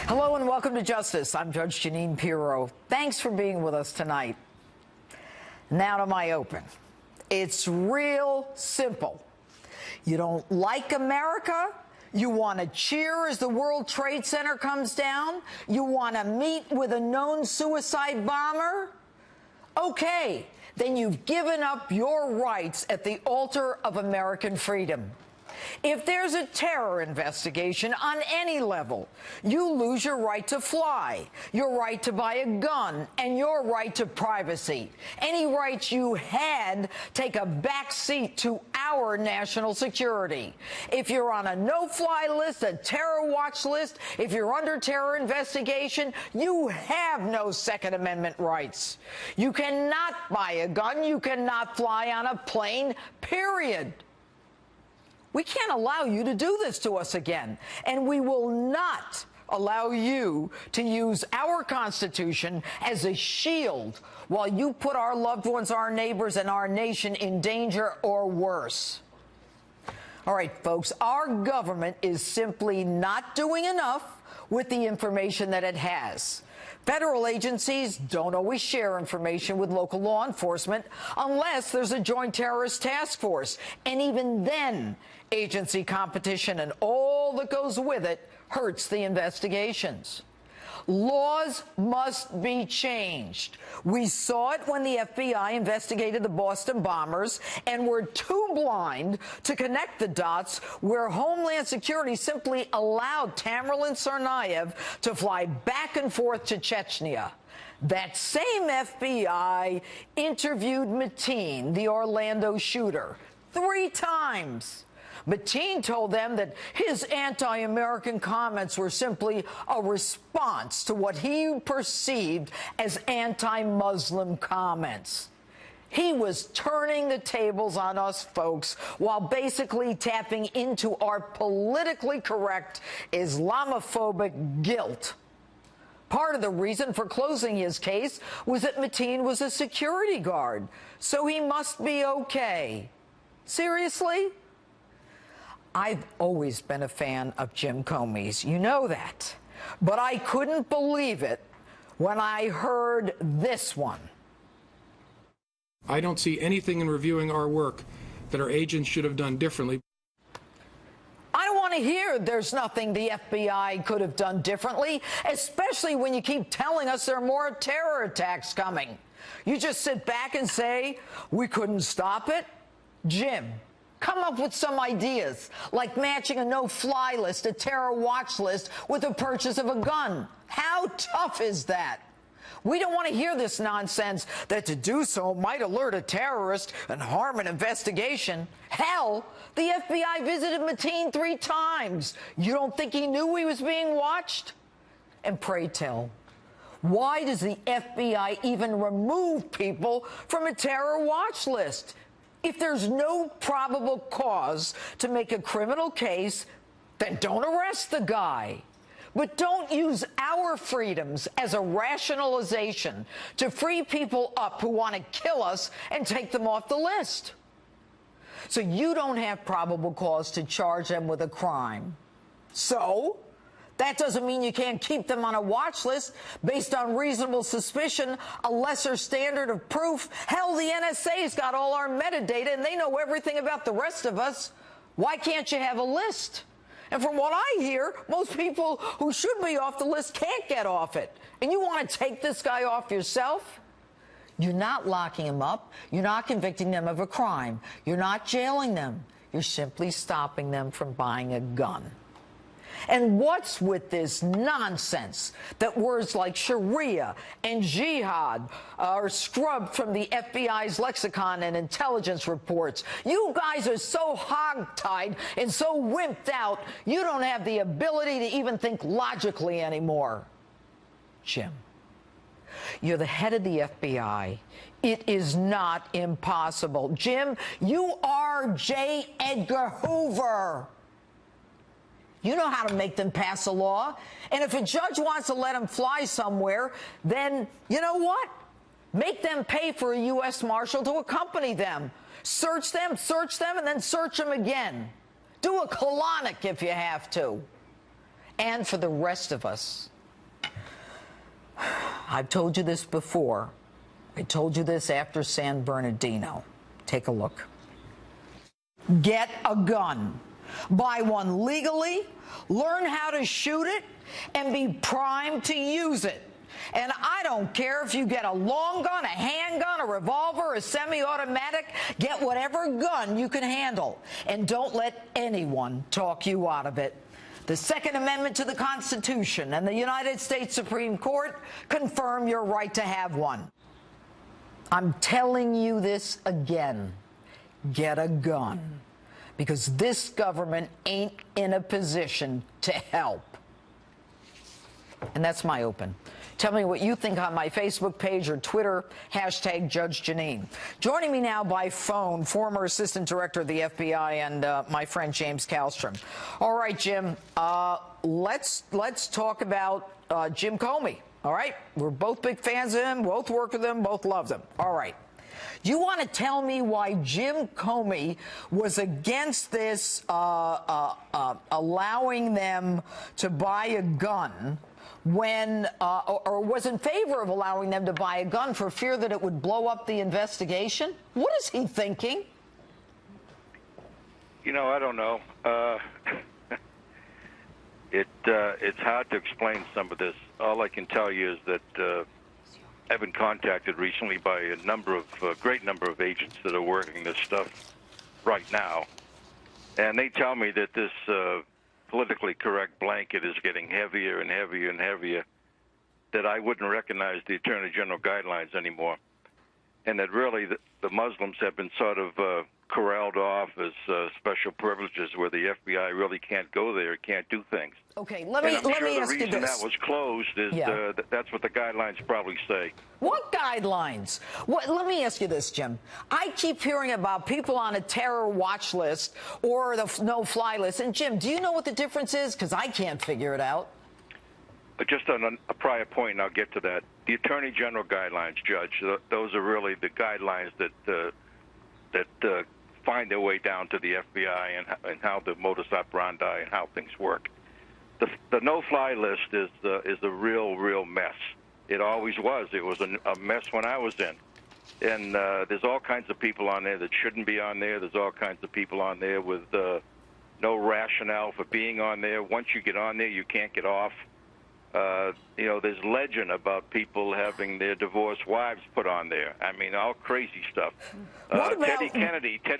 Hello and welcome to Justice. I'm Judge Jeanine Pirro. Thanks for being with us tonight. Now to my open. It's real simple. You don't like America? You want to cheer as the World Trade Center comes down? You want to meet with a known suicide bomber? Okay, then you've given up your rights at the altar of American freedom. If there's a terror investigation on any level, you lose your right to fly, your right to buy a gun, and your right to privacy. Any rights you had take a back seat to our national security. If you're on a no-fly list, a terror watch list, if you're under terror investigation, you have no Second Amendment rights. You cannot buy a gun. You cannot fly on a plane, period. We can't allow you to do this to us again, and we will not allow you to use our Constitution as a shield while you put our loved ones, our neighbors, and our nation in danger or worse. All right, folks, our government is simply not doing enough with the information that it has. Federal agencies don't always share information with local law enforcement unless there's a joint terrorist task force. And even then, agency competition and all that goes with it hurts the investigations. Laws must be changed. We saw it when the FBI investigated the Boston bombers and were too blind to connect the dots where Homeland Security simply allowed Tamerlan Tsarnaev to fly back and forth to Chechnya. That same FBI interviewed Mateen, the Orlando shooter, 3 times. Mateen told them that his anti-American comments were simply a response to what he perceived as anti-Muslim comments. He was turning the tables on us folks while basically tapping into our politically correct Islamophobic guilt. Part of the reason for closing his case was that Mateen was a security guard, so he must be okay. Seriously? I've always been a fan of Jim Comey's. You know that. But I couldn't believe it when I heard this one. I don't see anything in reviewing our work that our agents should have done differently. I don't want to hear there's nothing the FBI could have done differently, especially when you keep telling us there are more terror attacks coming. You just sit back and say, we couldn't stop it? Jim, come up with some ideas, like matching a no-fly list, a terror watch list, with the purchase of a gun. How tough is that? We don't want to hear this nonsense that to do so might alert a terrorist and harm an investigation. Hell, the FBI visited Mateen 3 times. You don't think he knew he was being watched? And pray tell, why does the FBI even remove people from a terror watch list? If there's no probable cause to make a criminal case, then don't arrest the guy. But don't use our freedoms as a rationalization to free people up who want to kill us and take them off the list. So you don't have probable cause to charge them with a crime. So that doesn't mean you can't keep them on a watch list based on reasonable suspicion, a lesser standard of proof. Hell, the NSA's got all our metadata, and they know everything about the rest of us. Why can't you have a list? And from what I hear, most people who should be off the list can't get off it. And you want to take this guy off yourself? You're not locking him up. You're not convicting them of a crime. You're not jailing them. You're simply stopping them from buying a gun. And what's with this nonsense that words like Sharia and jihad are scrubbed from the FBI's lexicon and intelligence reports? You guys are so hogtied and so wimped out, you don't have the ability to even think logically anymore. Jim, you're the head of the FBI. It is not impossible. Jim, you are J. Edgar Hoover. You know how to make them pass a law. And if a judge wants to let them fly somewhere, then you know what? Make them pay for a U.S. Marshal to accompany them. Search them, and then search them again. Do a colonic if you have to. And for the rest of us, I've told you this before. I told you this after San Bernardino. Take a look. Get a gun. Buy one legally, learn how to shoot it, and be primed to use it. And I don't care if you get a long gun, a handgun, a revolver, a semi-automatic, get whatever gun you can handle. And don't let anyone talk you out of it. The Second Amendment to the Constitution and the United States Supreme Court confirm your right to have one. I'm telling you this again. Get a gun. Because this government ain't in a position to help. And that's my open. Tell me what you think on my Facebook page or Twitter, hashtag Judge Jeanine. Joining me now by phone, former Assistant Director of the FBI and my friend James Kallstrom. All right, Jim, let's talk about Jim Comey. All right, we're both big fans of him, both work with him, both love him. All right. You want to tell me why Jim Comey was against this allowing them to buy a gun when, or was in favor of allowing them to buy a gun for fear that it would blow up the investigation? What is he thinking? You know, I don't know. It's hard to explain some of this. All I can tell you is that I've been contacted recently by a great number of agents that are working this stuff right now, and they tell me that this politically correct blanket is getting heavier and heavier and heavier, that I wouldn't recognize the Attorney General guidelines anymore, and that really the Muslims have been sort of corralled off as special privileges where the FBI really can't go there, can't do things. Okay, let me ask you this. The reason that was closed is that's what the guidelines probably say. What guidelines? Let me ask you this, Jim. I keep hearing about people on a terror watch list or the no-fly list. And, Jim, do you know what the difference is? Because I can't figure it out. But just on a prior point, and I'll get to that, the Attorney General guidelines, Judge, those are really the guidelines that find their way down to the FBI and how the modus operandi and how things work. The no-fly list is a real mess. It always was. It was a mess when I was in. And there's all kinds of people on there that shouldn't be on there. There's all kinds of people on there with no rationale for being on there. Once you get on there, you can't get off. There's legend about people having their divorced wives put on there. I mean, all crazy stuff. Teddy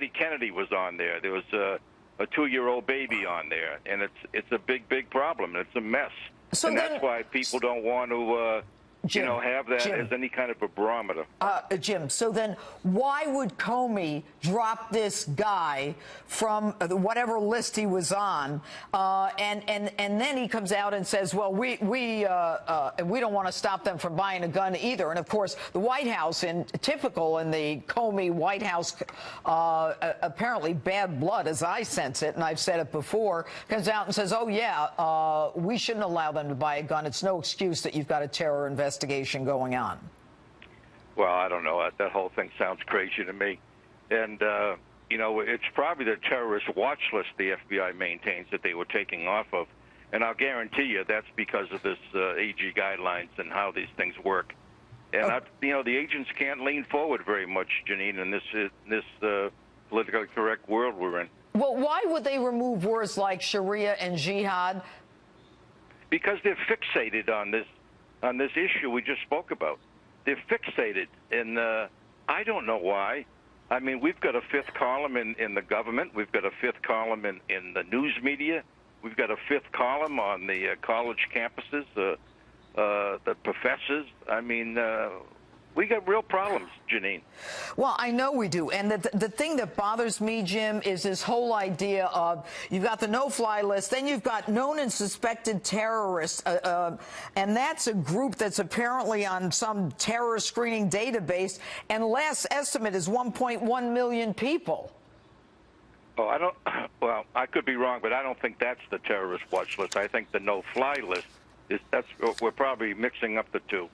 Kennedy was on there. There was a 2-year-old baby on there, and it's a big problem. It's a mess, and that's why people don't want to have that as any kind of a barometer. Jim, so then why would Comey drop this guy from whatever list he was on, and then he comes out and says, well, we don't want to stop them from buying a gun either. And of course, the White House, typical in the Comey White House, apparently bad blood, as I sense it, and I've said it before, comes out and says, oh yeah, we shouldn't allow them to buy a gun. It's no excuse that you've got a terror investigation going on. Well, I don't know. That whole thing sounds crazy to me. And, it's probably the terrorist watch list the FBI maintains that they were taking off of. And I'll guarantee you that's because of this AG guidelines and how these things work. And, the agents can't lean forward very much, Jeanine, in this politically correct world we're in. Well, why would they remove words like Sharia and jihad? Because they're fixated on this issue we just spoke about. They're fixated, and I don't know why. I mean, we've got a fifth column in the government. We've got a fifth column in the news media. We've got a fifth column on the college campuses, the professors. I mean, we got real problems, Jeanine. Well, I know we do. And the thing that bothers me, Jim, is this whole idea of you've got the no-fly list, then you've got known and suspected terrorists, and that's a group that's apparently on some terror screening database, and last estimate is 1.1 million people. Oh, I could be wrong, but I don't think that's the terrorist watch list. I think the no-fly list we're probably mixing up the two.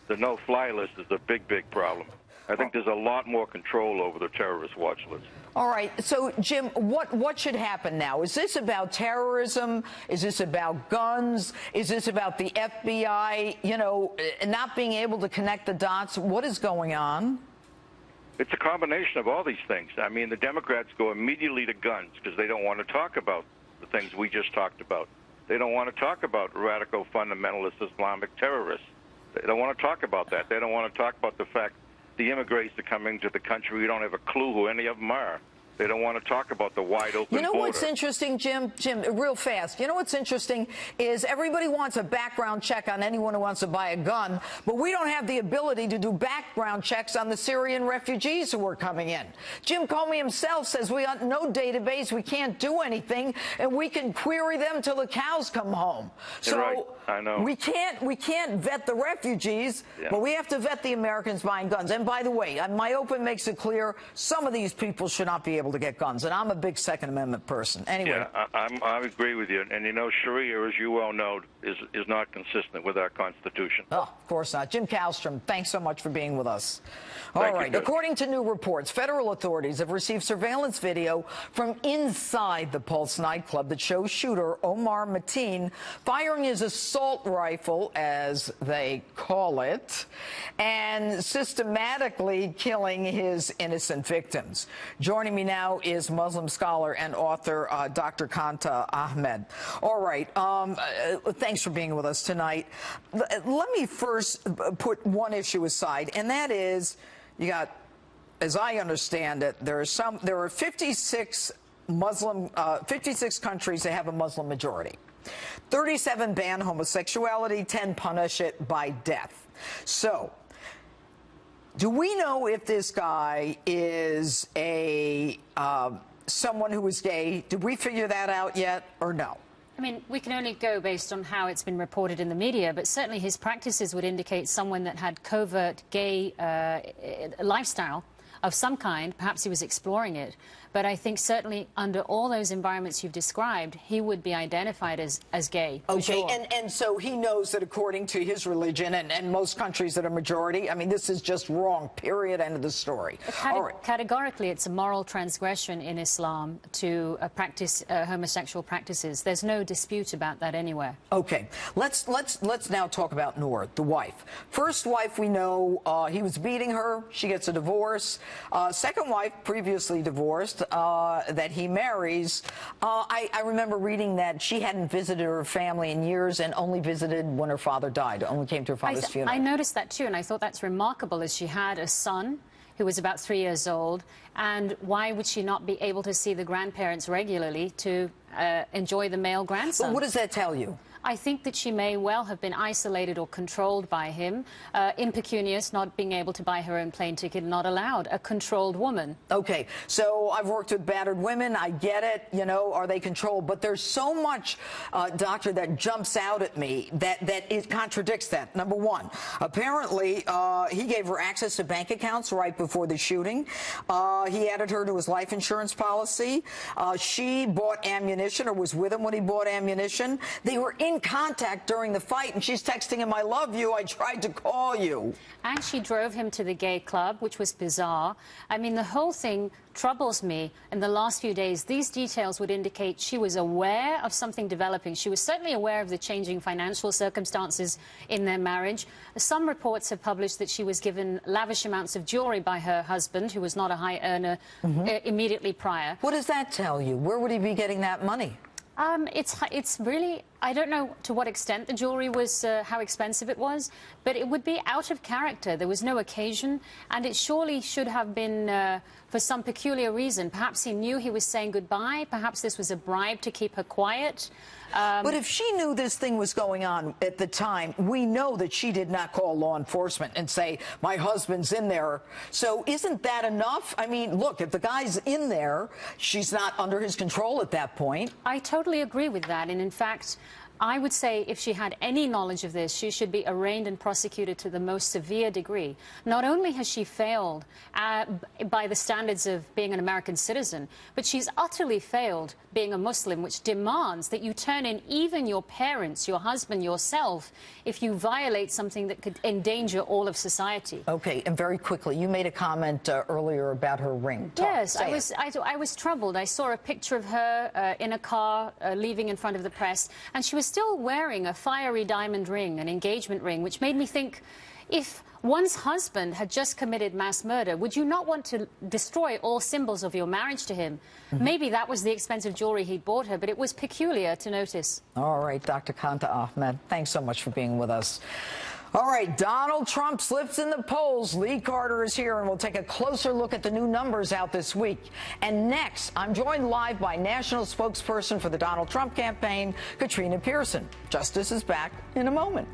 The no-fly list is a big problem. I think there's a lot more control over the terrorist watch list. All right. So, Jim, what should happen now? Is this about terrorism? Is this about guns? Is this about the FBI, not being able to connect the dots? What is going on? It's a combination of all these things. I mean, the Democrats go immediately to guns because they don't want to talk about the things we just talked about. They don't want to talk about radical fundamentalist Islamic terrorists. They don't want to talk about that. They don't want to talk about the fact the immigrants are coming to the country. We don't have a clue who any of them are. They don't want to talk about the wide open border. What's interesting, Jim, real fast. What's interesting is everybody wants a background check on anyone who wants to buy a gun, but we don't have the ability to do background checks on the Syrian refugees who are coming in. Jim Comey himself says we have no database, we can't do anything, and we can query them till the cows come home. So right. I know. we can't vet the refugees, but we have to vet the Americans buying guns. And by the way, my open makes it clear some of these people should not be able to get guns, and I'm a big Second Amendment person. Anyway. Yeah, I agree with you. And Sharia, as you well know, is not consistent with our Constitution. Oh, of course not. Jim Kallstrom, thanks so much for being with us. All Thank right. you, According to new reports, federal authorities have received surveillance video from inside the Pulse nightclub that shows shooter Omar Mateen firing his assault rifle, as they call it, and systematically killing his innocent victims. Joining me now is Muslim scholar and author Dr. Kanta Ahmed. All right. Thanks for being with us tonight. Let me first put one issue aside, and that is, you got, as I understand it, there are 56 countries that have a Muslim majority. 37 ban homosexuality, 10 punish it by death. So, do we know if this guy is someone who is gay? Did we figure that out yet, or no? I mean, we can only go based on how it's been reported in the media, but certainly his practices would indicate someone that had covert gay lifestyle of some kind. Perhaps he was exploring it. But I think certainly under all those environments you've described, he would be identified as gay. Okay, sure. and so he knows that according to his religion and most countries that are majority, I mean, this is just wrong, period, end of the story. All right. Categorically, it's a moral transgression in Islam to practice homosexual practices. There's no dispute about that anywhere. Okay, let's now talk about Noor, the wife. First wife, we know he was beating her. She gets a divorce. Second wife, previously divorced, that he marries. I remember reading that she hadn't visited her family in years and only visited when her father died, only came to her father's funeral. I noticed that too, and I thought that's remarkable, as she had a son who was about 3 years old, and why would she not be able to see the grandparents regularly to enjoy the male grandson? But what does that tell you? I think that she may well have been isolated or controlled by him, impecunious, not being able to buy her own plane ticket, not allowed, a controlled woman. Okay, so I've worked with battered women, I get it, are they controlled? But there's so much, doctor, that jumps out at me that it contradicts that. Number one, apparently he gave her access to bank accounts right before the shooting. He added her to his life insurance policy. She bought ammunition, or was with him when he bought ammunition. They were in contact during the fight, and she's texting him, "I love you, I tried to call you." And she drove him to the gay club, which was bizarre. I mean, the whole thing troubles me. In the last few days, these details would indicate she was aware of something developing. She was certainly aware of the changing financial circumstances in their marriage. Some reports have published that she was given lavish amounts of jewelry by her husband, who was not a high earner, immediately prior. What does that tell you? Where would he be getting that money? It's really, I don't know to what extent the jewelry was, how expensive it was, but it would be out of character. There was no occasion, and it surely should have been for some peculiar reason. Perhaps he knew he was saying goodbye. Perhaps this was a bribe to keep her quiet. But if she knew this thing was going on at the time, we know that she did not call law enforcement and say, "My husband's in there." So isn't that enough? I mean, look, if the guy's in there, she's not under his control at that point. I totally agree with that. And in fact, I would say if she had any knowledge of this, she should be arraigned and prosecuted to the most severe degree. Not only has she failed by the standards of being an American citizen, but she's utterly failed being a Muslim, which demands that you turn in even your parents, your husband, yourself, if you violate something that could endanger all of society. Okay, and very quickly, you made a comment earlier about her ring. Yes, I was troubled. I saw a picture of her in a car leaving in front of the press, and she was still wearing a fiery diamond ring, an engagement ring, which made me think, if one's husband had just committed mass murder, would you not want to destroy all symbols of your marriage to him? Mm-hmm. Maybe that was the expensive jewelry he'd bought her, but it was peculiar to notice. All right, Dr. Kanta Ahmed, thanks so much for being with us. All right, Donald Trump slips in the polls. Lee Carter is here, and we'll take a closer look at the new numbers out this week. And next, I'm joined live by national spokesperson for the Donald Trump campaign, Katrina Pierson. Justice is back in a moment.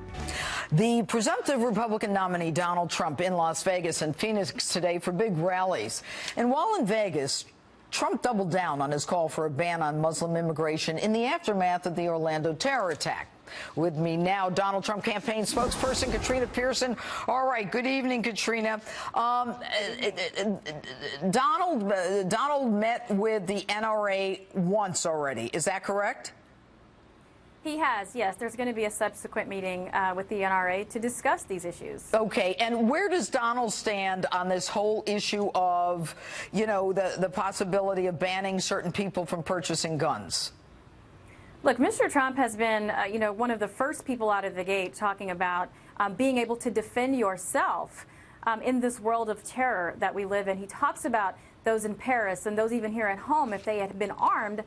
The presumptive Republican nominee, Donald Trump, in Las Vegas and Phoenix today for big rallies. And while in Vegas, Trump doubled down on his call for a ban on Muslim immigration in the aftermath of the Orlando terror attack. With me now, Donald Trump campaign spokesperson Katrina Pierson. All right, good evening, Katrina. Donald met with the NRA once already. Is that correct? He has, yes. There's going to be a subsequent meeting with the NRA to discuss these issues. Okay, and where does Donald stand on this whole issue of, you know, the possibility of banning certain people from purchasing guns? Look, Mr. Trump has been, you know, one of the first people out of the gate talking about being able to defend yourself in this world of terror that we live in. He talks about those in Paris and those even here at home. If they had been armed,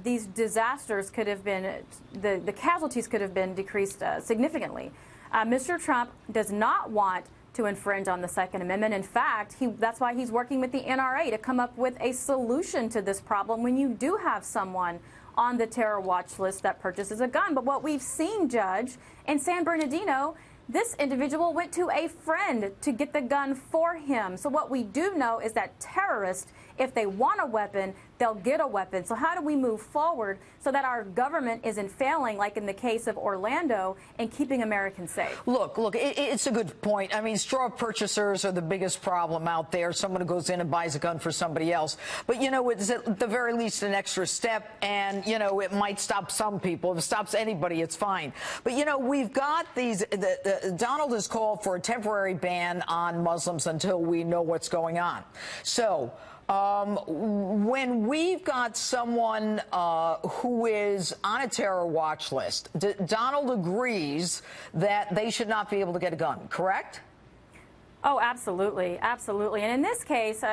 these disasters could have been, the casualties could have been decreased significantly. Mr. Trump does not want to infringe on the Second Amendment. In fact, that's why he's working with the NRA to come up with a solution to this problem when you do have someone on the terror watch list that purchases a gun. But what we've seen, Judge, in San Bernardino, this individual went to a friend to get the gun for him. So what we do know is that terrorists, if they want a weapon, they'll get a weapon. So how do we move forward so that our government isn't failing, like in the case of Orlando, in keeping Americans safe? Look, it's a good point. I mean, straw purchasers are the biggest problem out there. Someone who goes in and buys a gun for somebody else. But, you know, it's at the very least an extra step, and, you know, it might stop some people. If it stops anybody, it's fine. But, you know, we've got these, Donald has called for a temporary ban on Muslims until we know what's going on. So, when we've got someone who is on a terror watch list, Donald agrees that they should not be able to get a gun, correct? Oh, absolutely. Absolutely. And in this case,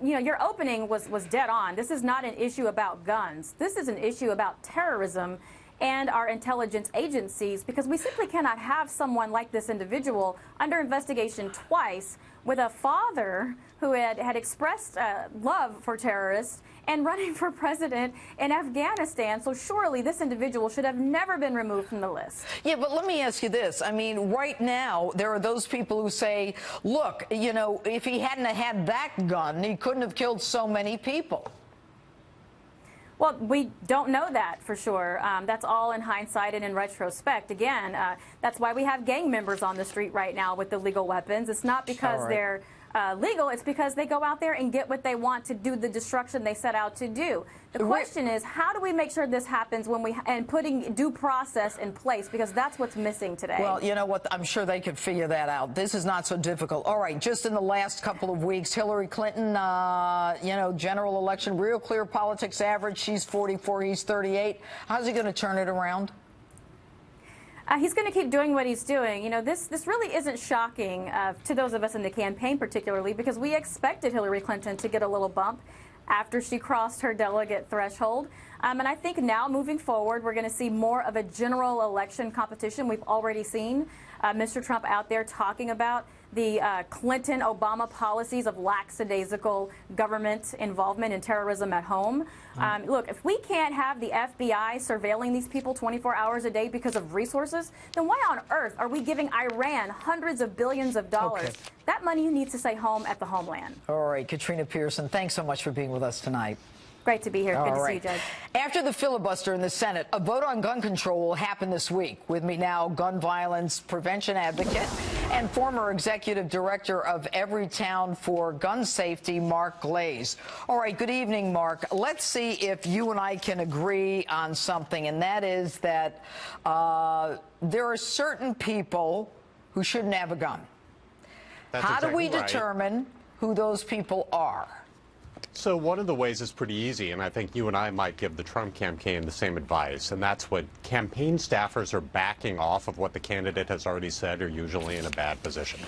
you know, your opening was dead on. This is not an issue about guns. This is an issue about terrorism and our intelligence agencies, because we simply cannot have someone like this individual under investigation twice, with a father who had expressed love for terrorists and running for president in Afghanistan. So surely this individual should have never been removed from the list. Yeah, but let me ask you this. I mean, right now, there are those people who say, look, you know, if he hadn't had that gun, he couldn't have killed so many people. Well, we don't know that for sure. That's all in hindsight and in retrospect. Again, that's why we have gang members on the street right now with illegal weapons. It's not because they're legal. It's because they go out there and get what they want to do the destruction they set out to do. The question is, how do we make sure this happens when and putting due process in place, because that's what's missing today. Well, you know what? I'm sure they could figure that out. This is not so difficult. All right, just in the last couple of weeks, Hillary Clinton, you know, general election, real clear politics average. She's 44, he's 38. How's he going to turn it around? He's going to keep doing what he's doing. You know, this really isn't shocking to those of us in the campaign particularly, because we expected Hillary Clinton to get a little bump after she crossed her delegate threshold. And I think now, moving forward, we're going to see more of a general election competition. We've already seen Mr. Trump out there talking about the Clinton-Obama policies of lackadaisical government involvement in terrorism at home. Look, if we can't have the FBI surveilling these people 24 hours a day because of resources, then why on earth are we giving Iran hundreds of billions of dollars? Okay. That money needs to stay home at the homeland. All right, Katrina Pierson, thanks so much for being with us tonight. Great to be here. Good to see you, Judge. After the filibuster in the Senate, a vote on gun control will happen this week. With me now, gun violence prevention advocate and former executive director of Everytown for Gun Safety, Mark Glaze. All right, good evening, Mark. Let's see if you and I can agree on something, and that is that there are certain people who shouldn't have a gun. How do we determine who those people are? So one of the ways is pretty easy, and I think you and I might give the Trump campaign the same advice, and that's what campaign staffers are backing off of what the candidate has already said are usually in a bad position.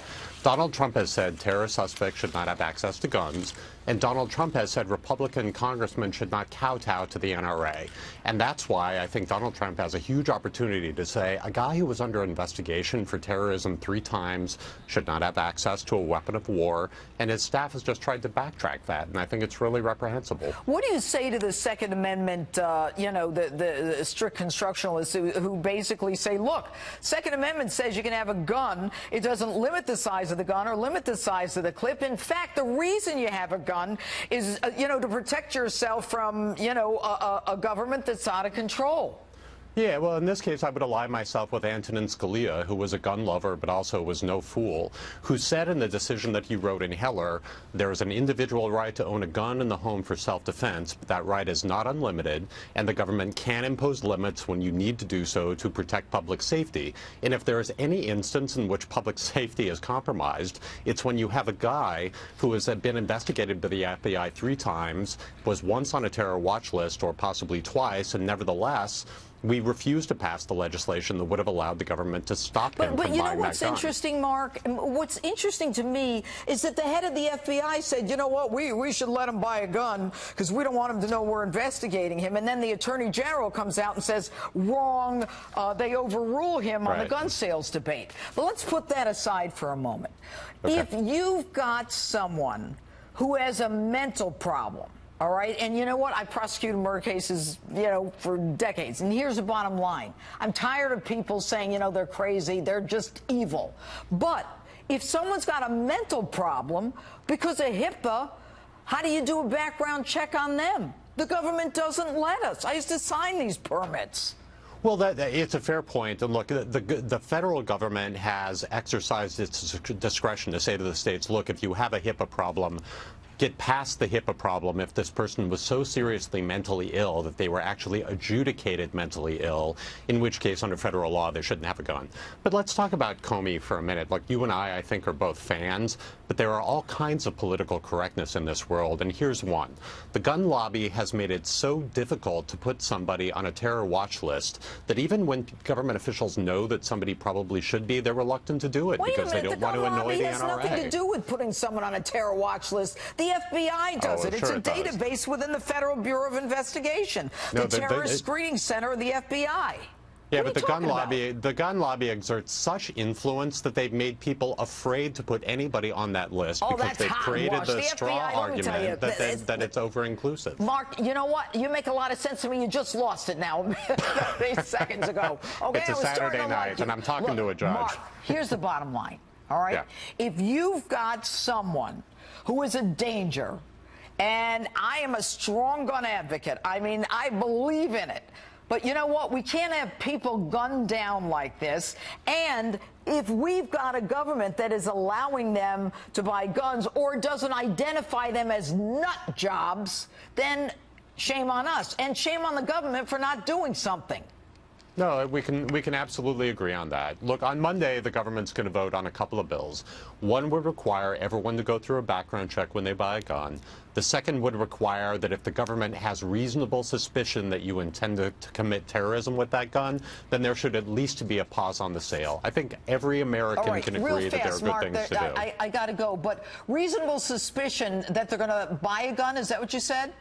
Donald Trump has said terrorist suspects should not have access to guns, and Donald Trump has said Republican congressmen should not kowtow to the NRA. And that's why I think Donald Trump has a huge opportunity to say a guy who was under investigation for terrorism 3 times should not have access to a weapon of war, and his staff has just tried to backtrack that, and I think it's really reprehensible. What do you say to the Second Amendment, the strict constructionalists who basically say, look, Second Amendment says you can have a gun. It doesn't limit the size of the gun or limit the size of the clip. In fact, the reason you have a gun is, to protect yourself from, a government that's out of control. Yeah, well, in this case, I would ally myself with Antonin Scalia, who was a gun lover but also was no fool, who said in the decision that he wrote in Heller, there is an individual right to own a gun in the home for self-defense, but that right is not unlimited, and the government can impose limits when you need to do so to protect public safety. And if there is any instance in which public safety is compromised, it's when you have a guy who has been investigated by the FBI 3 times, was once on a terror watch list, or possibly twice, and nevertheless, we refused to pass the legislation that would have allowed the government to stop him from buying that gun. But you know what's interesting, Mark? What's interesting to me is that the head of the FBI said, you know what, we should let him buy a gun because we don't want him to know we're investigating him. And then the Attorney General comes out and says, wrong, they overrule him on the gun sales debate. But let's put that aside for a moment. Okay. If you've got someone who has a mental problem, all right, and you know what? I prosecuted murder cases, for decades. And here's the bottom line. I'm tired of people saying, they're crazy, they're just evil. But if someone's got a mental problem because of HIPAA, how do you do a background check on them? The government doesn't let us. I used to sign these permits. Well, it's a fair point. And look, the federal government has exercised its discretion to say to the states, look, if you have a HIPAA problem, get past the HIPAA problem if this person was so seriously mentally ill that they were actually adjudicated mentally ill, in which case, under federal law, they shouldn't have a gun. But let's talk about Comey for a minute. Look, you and I think, are both fans, but there are all kinds of political correctness in this world, and here's one. The gun lobby has made it so difficult to put somebody on a terror watch list that even when government officials know that somebody probably should be, they're reluctant to do it because they don't want to annoy the NRA. It has nothing to do with putting someone on a terror watch list. The FBI does it. It's a database within the Federal Bureau of Investigation, the Terrorist Screening Center of the FBI. Yeah, but the gun lobby exerts such influence that they've made people afraid to put anybody on that list because they've created the straw argument that it's over-inclusive. Mark, you know what? You make a lot of sense to me. You just lost it now 8 seconds ago. Okay, it's a Saturday night, and I'm talking to a judge. Mark, here's the bottom line, all right? Yeah. If you've got someone who is a danger, and I am a strong gun advocate, I mean, I believe in it. But you know what? We can't have people gunned down like this. And if we've got a government that is allowing them to buy guns or doesn't identify them as nut jobs, then shame on us. And shame on the government for not doing something. No, we can absolutely agree on that. Look, on Monday, the government's going to vote on a couple of bills. One would require everyone to go through a background check when they buy a gun. The second would require that if the government has reasonable suspicion that you intend to commit terrorism with that gun, then there should at least be a pause on the sale. I think every American can agree that there are good things to do. I got to go, but reasonable suspicion that they're going to buy a gun, is that what you said?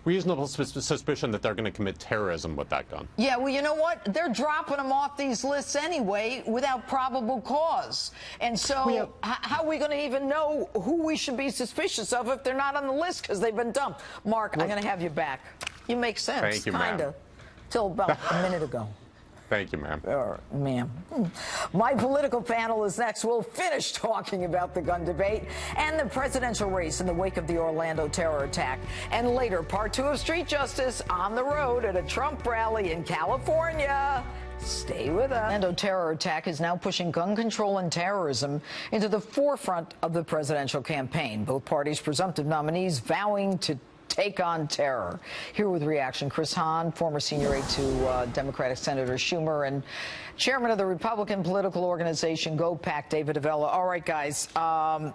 Reasonable suspicion that they're going to commit terrorism with that gun. Yeah, well, you know what? They're dropping them off these lists anyway without probable cause. And so how are we going to even know who we should be suspicious of if they're not on the list because they've been dumped? Mark, I'm going to have you back. You make sense. Thank you, kind of, till about a minute ago. Thank you, ma'am. Ma'am. My political panel is next. We'll finish talking about the gun debate and the presidential race in the wake of the Orlando terror attack. And later, part 2 of Street Justice on the road at a Trump rally in California. Stay with us. The Orlando terror attack is now pushing gun control and terrorism into the forefront of the presidential campaign. Both parties' presumptive nominees vowing to take on terror. Here with reaction, Chris Hahn, former senior aide to Democratic Senator Schumer, and chairman of the Republican political organization Go Pack, David Avella. All right, guys. I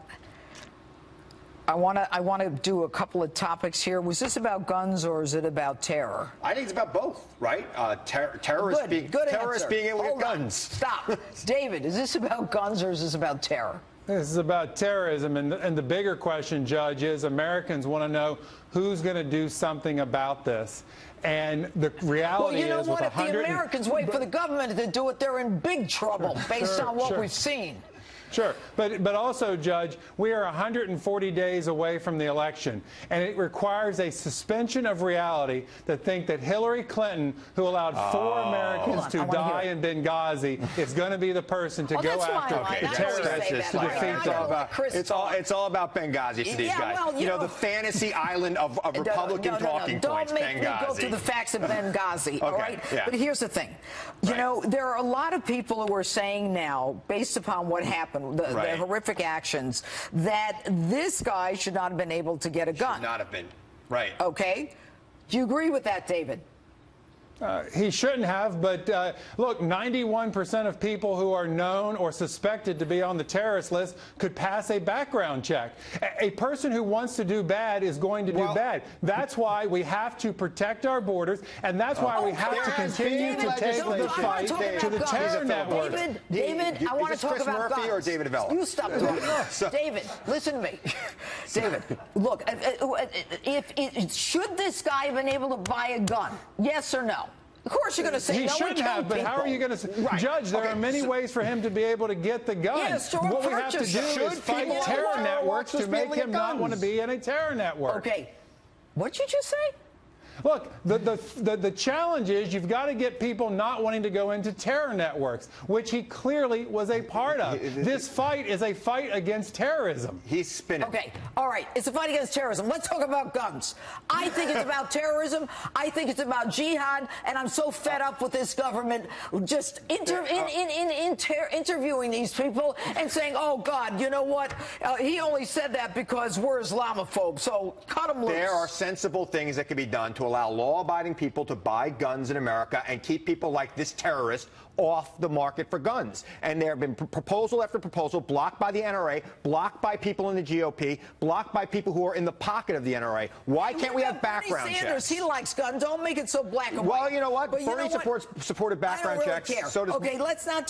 want to do a couple of topics here. Was this about guns or is it about terror? I think it's about both, right? Terrorists being able to get guns. Stop. David, is this about guns or is this about terror? This is about terrorism, and the bigger question, Judge, is Americans want to know who's going to do something about this. And the reality is, what? If the Americans wait for the government to do it, they're in big trouble based on what we've seen. Sure, but also, Judge, we are 140 days away from the election, and it requires a suspension of reality to think that Hillary Clinton, who allowed 4 Americans to die in Benghazi, is going to be the person to go after the terrorists to defeat them. It's all about Benghazi for these guys. Well, you know, the fantasy island of Republican talking points, Don't make me go through the facts of Benghazi, all right? Yeah. But here's the thing. You know, there are a lot of people who are saying now, based upon what happened, the horrific actions, that this guy should not have been able to get a gun. Should not have been. Right. Okay. Do you agree with that, David? He shouldn't have, but look, 91% of people who are known or suspected to be on the terrorist list could pass a background check. A person who wants to do bad is going to do bad. That's why we have to protect our borders, and that's why we have to continue to take the fight to the terror network. David, I want to talk about guns. Or David Avella? You stop talking. David, listen to me. David, look, should this guy have been able to buy a gun? Yes or no? Of course you're going to say he shouldn't have, but how are you going to say? Judge, there are many ways for him to be able to get the gun. Yes, what we have to do is fight terror networks to make him not want to be in a terror network. Okay. What'd you just say? Look, the challenge is you've got to get people not wanting to go into terror networks, which he clearly was a part of. This fight is a fight against terrorism. He's spinning. Okay, all right. It's a fight against terrorism. Let's talk about guns. I think it's about terrorism. I think it's about jihad, and I'm so fed up with this government just interviewing these people and saying, oh, God, you know what? He only said that because we're Islamophobes, so cut him loose. There are sensible things that can be done to allow law-abiding people to buy guns in America and keep people like this terrorist off the market for guns. And there have been proposal after proposal blocked by the NRA, blocked by people in the GOP, blocked by people who are in the pocket of the NRA. Why can't we have background checks? He likes guns. Don't make it so black and white. Well, you know what? Bernie supported background checks. So does okay, let's not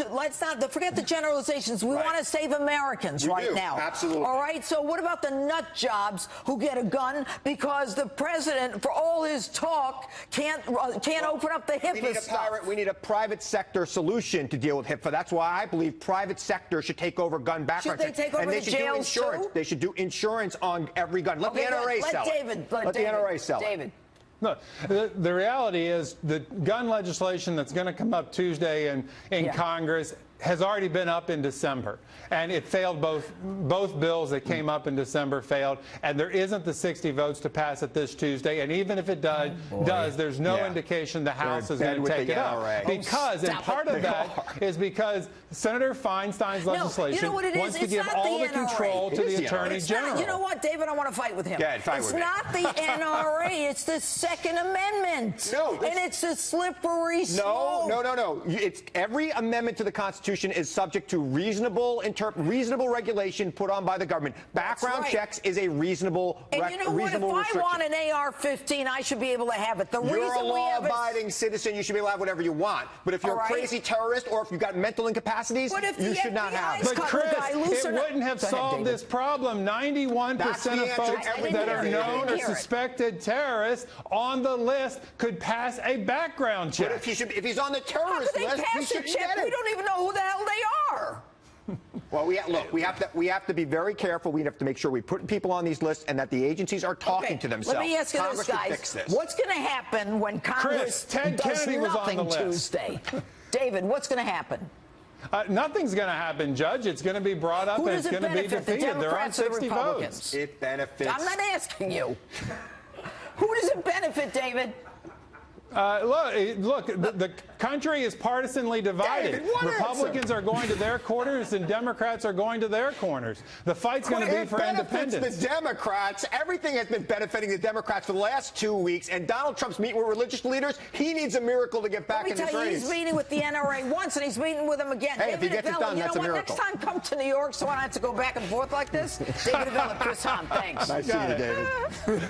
forget the generalizations. We want to save Americans now. Absolutely. All right. So what about the nut jobs who get a gun because the president, for all his talk, can't open up the HIPAA stuff? We need a private sector solution to deal with HIPAA. That's why I believe private sector should take over gun background checks. Should they take over the jails too? They should do insurance on every gun. Let the NRA sell it. Let the NRA sell it. David. Look, the reality is the gun legislation that's going to come up Tuesday in Congress has already been up in December, and it failed. Both bills that came up in December failed, and there isn't the 60 votes to pass it this Tuesday. And even if it does, there's no indication the House is going to take it up. Because, and part of that is because Senator Feinstein's legislation wants to give all the control to the Attorney General. You know what, David? I want to fight with him. It's not the NRA. It's the Second Amendment. And it's a slippery slope. No. It's every amendment to the Constitution is subject to reasonable regulation put on by the government. Background checks is a reasonable And you know what? If I want an AR-15, I should be able to have it. You're a law-abiding citizen. You should be able to have whatever you want. But if you're a crazy terrorist or if you've got mental incapacities, you should not have it. But Chris, it wouldn't have solved this problem. 91% of folks that are known or suspected terrorists on the list could pass a background check. But if he's on the terrorist list, he should get it. We don't even know who the hell they are. Well, we have to be very careful. We have to make sure we put people on these lists and that the agencies are talking to themselves. Let me ask you this, guys. What's going to happen when Congress does nothing Tuesday? David, what's going to happen? Nothing's going to happen, Judge. It's going to be brought up and it's going to be defeated. They're on 60 votes. It benefits. I'm not asking you. Who does it benefit, David? Look, the country is partisanly divided. David, Republicans are going to their corners and Democrats are going to their corners. The fight's going to be for independence. The Democrats. Everything has been benefiting the Democrats for the last 2 weeks, and Donald Trump's meeting with religious leaders. He needs a miracle to get back in this race. He's meeting with the NRA once, and he's meeting with them again. Hey, if he gets it done, that's a miracle. Next time, come to New York so I don't have to go back and forth like this. David Avella, Chris Hahn, thanks. Nice seeing you, David.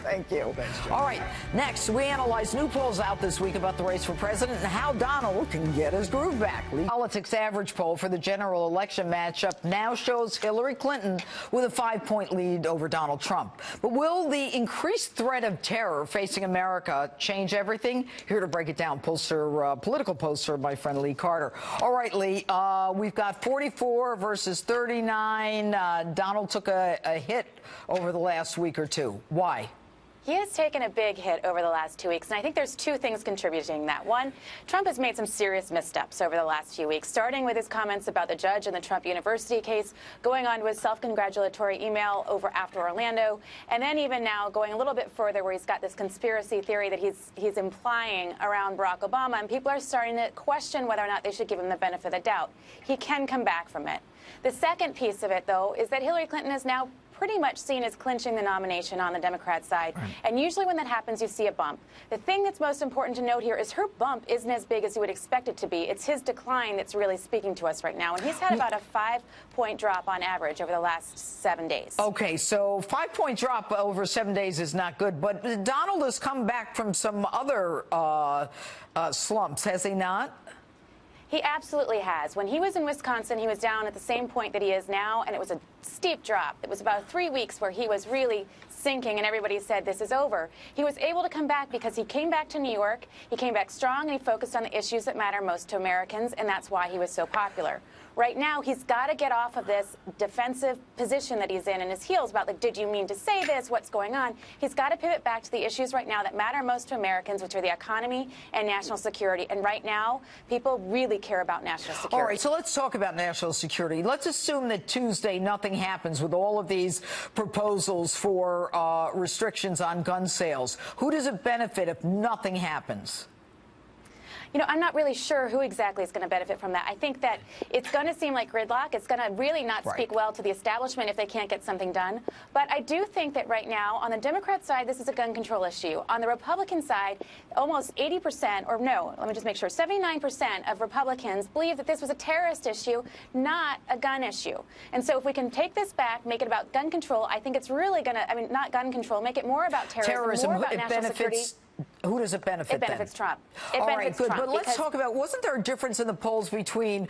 Thank you. Thanks, Joe. All right, next, we analyze new polls out this week about the race for president and how Donald can get his groove back. Politics average poll for the general election matchup now shows Hillary Clinton with a 5-point lead over Donald Trump. But will the increased threat of terror facing America change everything? Here to break it down, political pollster, my friend Lee Carter. All right, Lee, we've got 44 versus 39. Donald took a hit over the last week or two. Why? He has taken a big hit over the last 2 weeks, and I think there's two things contributing to that. One, Trump has made some serious missteps over the last few weeks, starting with his comments about the judge in the Trump University case, going on to his self-congratulatory email over after Orlando, and then even now going a little bit further where he's got this conspiracy theory that he's implying around Barack Obama, and people are starting to question whether or not they should give him the benefit of the doubt. He can come back from it. The second piece of it, though, is that Hillary Clinton is now pretty much seen as clinching the nomination on the Democrat side. Right. And usually when that happens, you see a bump. The thing that's most important to note here is her bump isn't as big as you would expect it to be. It's his decline that's really speaking to us right now. And he's had about a 5-point drop on average over the last 7 days. Okay, so 5-point drop over 7 days is not good. But Donald has come back from some other slumps, has he not? He absolutely has. When he was in Wisconsin, he was down at the same point that he is now, and it was a steep drop. It was about 3 weeks where he was really sinking, and everybody said this is over. He was able to come back because he came back to New York. He came back strong, and he focused on the issues that matter most to Americans, and that's why he was so popular. Right now, he's got to get off of this defensive position that he's in and his heels about, like, did you mean to say this? What's going on? He's got to pivot back to the issues right now that matter most to Americans, which are the economy and national security. And right now, people really care about national security. All right, so let's talk about national security. Let's assume that Tuesday nothing happens with all of these proposals for restrictions on gun sales. Who does it benefit if nothing happens? You know, I'm not really sure who exactly is going to benefit from that. I think that it's going to seem like gridlock. It's going to really not speak well to the establishment if they can't get something done. But I do think that right now, on the Democrat side, this is a gun control issue. On the Republican side, almost 80%, or no, let me just make sure, 79% of Republicans believe that this was a terrorist issue, not a gun issue. And so if we can take this back, make it about gun control, I think it's really going to, I mean, not gun control, make it more about terrorism, more about national security. Who does it benefit? It benefits Trump. All right, good. But let's talk about, wasn't there a difference in the polls between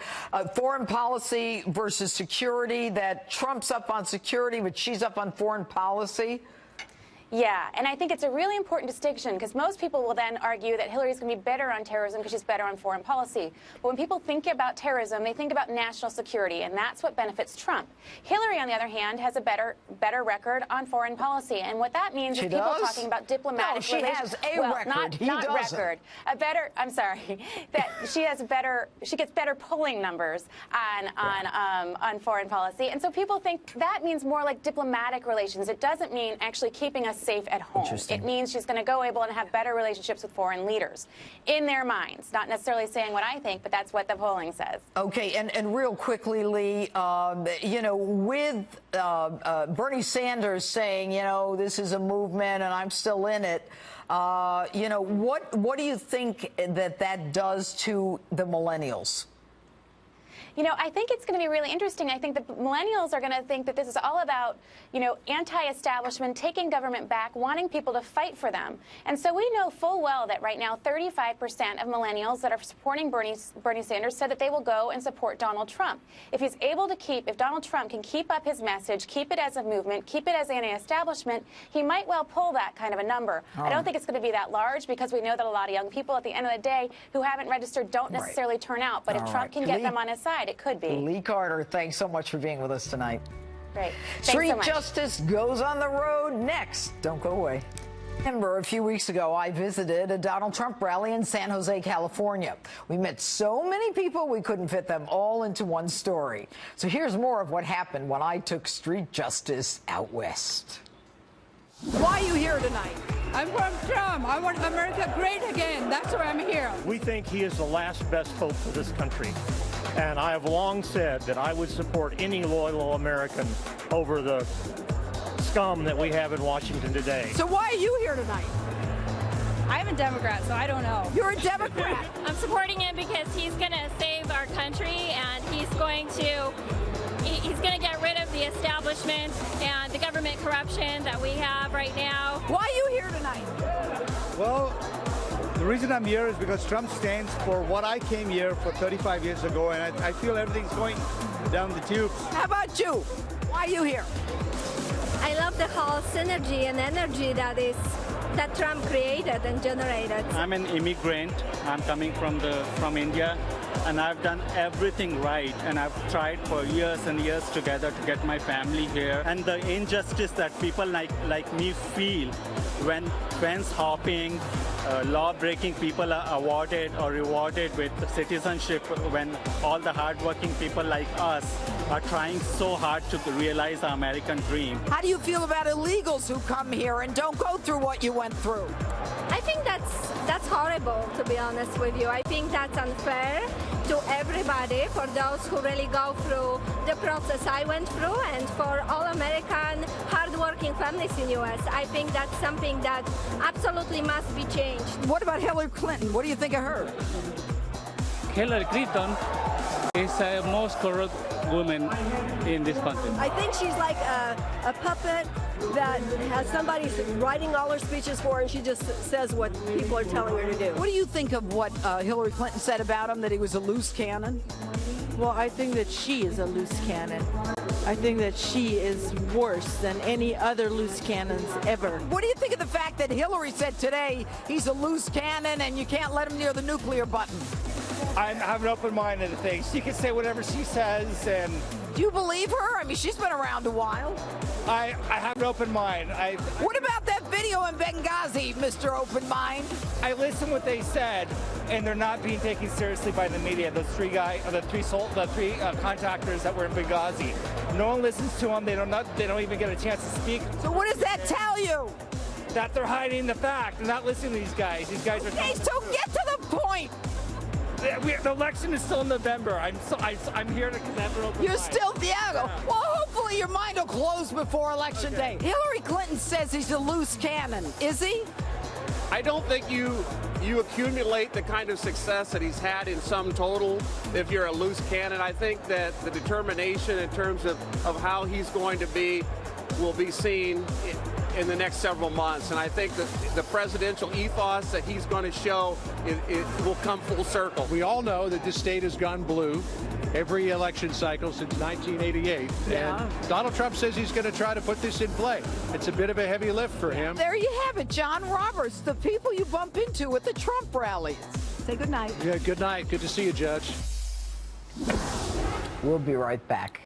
foreign policy versus security, that Trump's up on security, but she's up on foreign policy? Yeah, and I think it's a really important distinction because most people will then argue that Hillary's going to be better on terrorism because she's better on foreign policy. But when people think about terrorism, they think about national security, and that's what benefits Trump. Hillary, on the other hand, has a better record on foreign policy, and what that means is people talking about diplomatic relations. No, she has a record. Not record. A better. I'm sorry. That she has better. She gets better polling numbers on foreign policy, and so people think that means more like diplomatic relations. It doesn't mean actually keeping us safe at home. It means she's going to go able and have better relationships with foreign leaders in their minds. Not necessarily saying what I think, but that's what the polling says. Okay, and real quickly, Lee, you know, with Bernie Sanders saying, you know, this is a movement and I'm still in it, you know, what do you think that does to the millennials? You know, I think it's going to be really interesting. I think the millennials are going to think that this is all about, you know, anti-establishment, taking government back, wanting people to fight for them. And so we know full well that right now 35% of millennials that are supporting Bernie Sanders said that they will go and support Donald Trump. If he's able to if Donald Trump can keep up his message, keep it as a movement, keep it as anti-establishment, he might well pull that kind of a number. I don't think it's going to be that large because we know that a lot of young people at the end of the day who haven't registered don't necessarily turn out. But if Trump can get them on his side, it could be. Lee Carter, thanks so much for being with us tonight. Great. Street Justice goes on the road next. Don't go away. Remember, a few weeks ago, I visited a Donald Trump rally in San Jose, California. We met so many people, we couldn't fit them all into one story. So here's more of what happened when I took street justice out west. Why are you here tonight? I'm from Trump. I want America great again. That's why I'm here. We think he is the last best hope for this country. And I have long said that I would support any loyal American over the scum that we have in Washington today. So why are you here tonight? I'm a Democrat, so I don't know. You're a Democrat. I'm supporting him because he's going to save our country, and he's going to get rid of the establishment and the government corruption that we have right now. Why are you here tonight? Well, the reason I'm here is because Trump stands for what I came here for 35 years ago, and I feel everything's going down the tubes. How about you? Why are you here? I love the whole synergy and energy that Trump created and generated. I'm an immigrant. I'm coming from India, and I've done everything right, and I've tried for years and years together to get my family here. And the injustice that people like me feel when fence hopping, law-breaking people are awarded or rewarded with citizenship, when all the hardworking people like us are trying so hard to realize the American dream. How do you feel about illegals who come here and don't go through what you went through? I think that's horrible, to be honest with you. I think that's unfair to everybody, for those who really go through the process I went through, and for all American hardworking families in U.S. I think that's something that absolutely must be changed. What about Hillary Clinton? What do you think of her? Hillary Clinton is the most corrupt woman in this country. I think she's like a puppet that has somebody writing all her speeches for her, and she just says what people are telling her to do. What do you think of what Hillary Clinton said about him, that he was a loose cannon? Well, I think that she is a loose cannon. I think that she is worse than any other loose cannons ever. What do you think of the fact that Hillary said today he's a loose cannon and you can't let him near the nuclear button? I have an open mind to things. She can say whatever she says, and do you believe her? I mean, she's been around a while. I have an open mind. What about that video in Benghazi, Mr. Open Mind? I listened what they said, and they're not being taken seriously by the media. Those three contractors that were in Benghazi. No one listens to them. They don't even get a chance to speak. So what does that tell you? That they're hiding the fact. They're not listening to these guys. These guys are. Okay, so get to the point. The election is still in November. I'm here because I have an open You're mind. still Diego. Well, hopefully your mind will close before Election Day. Hillary Clinton says he's a loose cannon. Is he? I don't think you accumulate the kind of success that he's had in sum total if you're a loose cannon. I think that the determination in terms of how he's going to be will be seen in the next several months. And I think that the presidential ethos that he's going to show it will come full circle. We all know that this state has gone blue every election cycle since 1988. Yeah. And Donald Trump says he's going to try to put this in play. It's a bit of a heavy lift for him. There you have it, John Roberts, the people you bump into at the Trump rallies. Say good night. Yeah, good night. Good to see you, Judge. We'll be right back.